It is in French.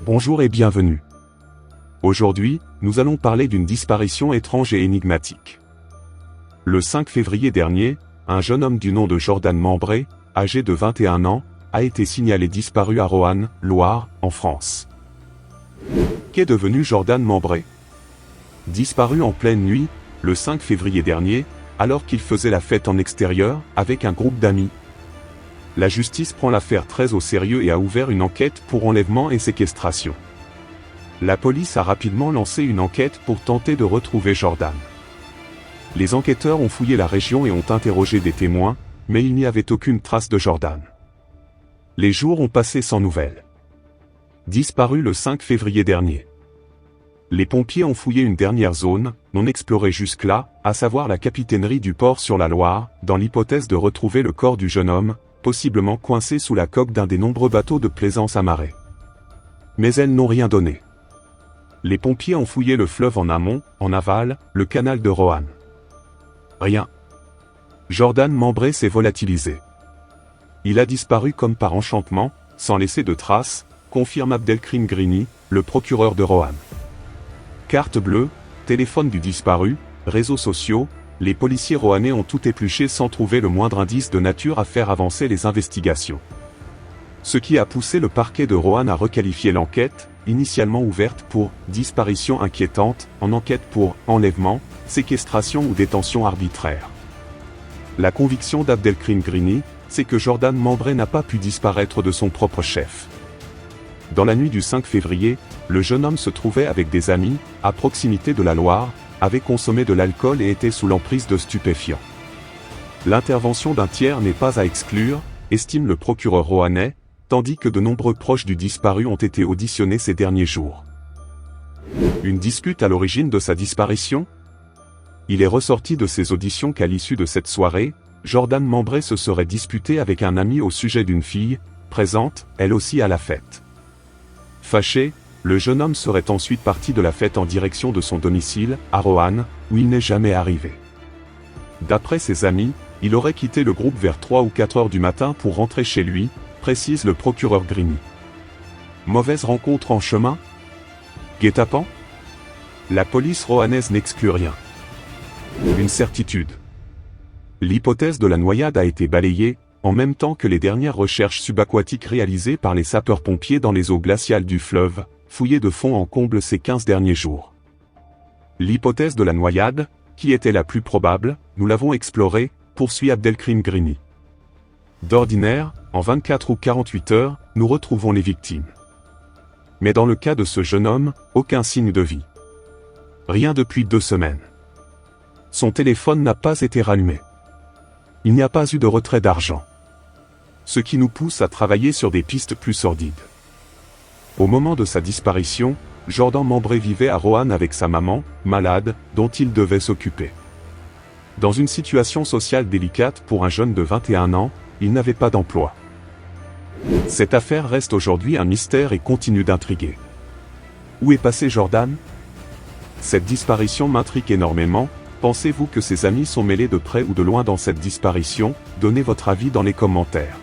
Bonjour et bienvenue. Aujourd'hui, nous allons parler d'une disparition étrange et énigmatique. Le 5 février dernier, un jeune homme du nom de Jordan Membré, âgé de 21 ans, a été signalé disparu à Roanne, Loire, en France. Qu'est devenu Jordan Membré? Disparu en pleine nuit, le 5 février dernier, alors qu'il faisait la fête en extérieur, avec un groupe d'amis. La justice prend l'affaire très au sérieux et a ouvert une enquête pour enlèvement et séquestration. La police a rapidement lancé une enquête pour tenter de retrouver Jordan. Les enquêteurs ont fouillé la région et ont interrogé des témoins, mais il n'y avait aucune trace de Jordan. Les jours ont passé sans nouvelles. Disparu le 5 février dernier. Les pompiers ont fouillé une dernière zone, non explorée jusque-là, à savoir la capitainerie du port sur la Loire, dans l'hypothèse de retrouver le corps du jeune homme, possiblement coincé sous la coque d'un des nombreux bateaux de plaisance amarrés. Mais elles n'ont rien donné. Les pompiers ont fouillé le fleuve en amont, en aval, le canal de Roanne. Rien. Jordan Membré s'est volatilisé. Il a disparu comme par enchantement, sans laisser de traces, confirme Abdelkrim Grini, le procureur de Roanne. Carte bleue, téléphone du disparu, réseaux sociaux, les policiers roannais ont tout épluché sans trouver le moindre indice de nature à faire avancer les investigations. Ce qui a poussé le parquet de Roanne à requalifier l'enquête, initialement ouverte pour « disparition inquiétante », en enquête pour « enlèvement, séquestration ou détention arbitraire ». La conviction d'Abdelkrim Grini, c'est que Jordan Membré n'a pas pu disparaître de son propre chef. Dans la nuit du 5 février, le jeune homme se trouvait avec des amis, à proximité de la Loire, avait consommé de l'alcool et était sous l'emprise de stupéfiants. L'intervention d'un tiers n'est pas à exclure, estime le procureur roannais, tandis que de nombreux proches du disparu ont été auditionnés ces derniers jours. Une dispute à l'origine de sa disparition? Il est ressorti de ces auditions qu'à l'issue de cette soirée, Jordan Membré se serait disputé avec un ami au sujet d'une fille, présente, elle aussi à la fête. Fâché, le jeune homme serait ensuite parti de la fête en direction de son domicile, à Roanne, où il n'est jamais arrivé. D'après ses amis, il aurait quitté le groupe vers 3 ou 4 heures du matin pour rentrer chez lui, précise le procureur Grini. Mauvaise rencontre en chemin? Guet-apens? La police roannaise n'exclut rien. Une certitude. L'hypothèse de la noyade a été balayée, en même temps que les dernières recherches subaquatiques réalisées par les sapeurs-pompiers dans les eaux glaciales du fleuve, fouillées de fond en comble ces 15 derniers jours. L'hypothèse de la noyade, qui était la plus probable, nous l'avons explorée, poursuit Abdelkrim Grini. D'ordinaire, en 24 ou 48 heures, nous retrouvons les victimes. Mais dans le cas de ce jeune homme, aucun signe de vie. Rien depuis 2 semaines. Son téléphone n'a pas été rallumé. Il n'y a pas eu de retrait d'argent. Ce qui nous pousse à travailler sur des pistes plus sordides. Au moment de sa disparition, Jordan Membré vivait à Roanne avec sa maman, malade, dont il devait s'occuper. Dans une situation sociale délicate pour un jeune de 21 ans, il n'avait pas d'emploi. Cette affaire reste aujourd'hui un mystère et continue d'intriguer. Où est passé Jordan? Cette disparition m'intrigue énormément. Pensez-vous que ses amis sont mêlés de près ou de loin dans cette disparition? Donnez votre avis dans les commentaires.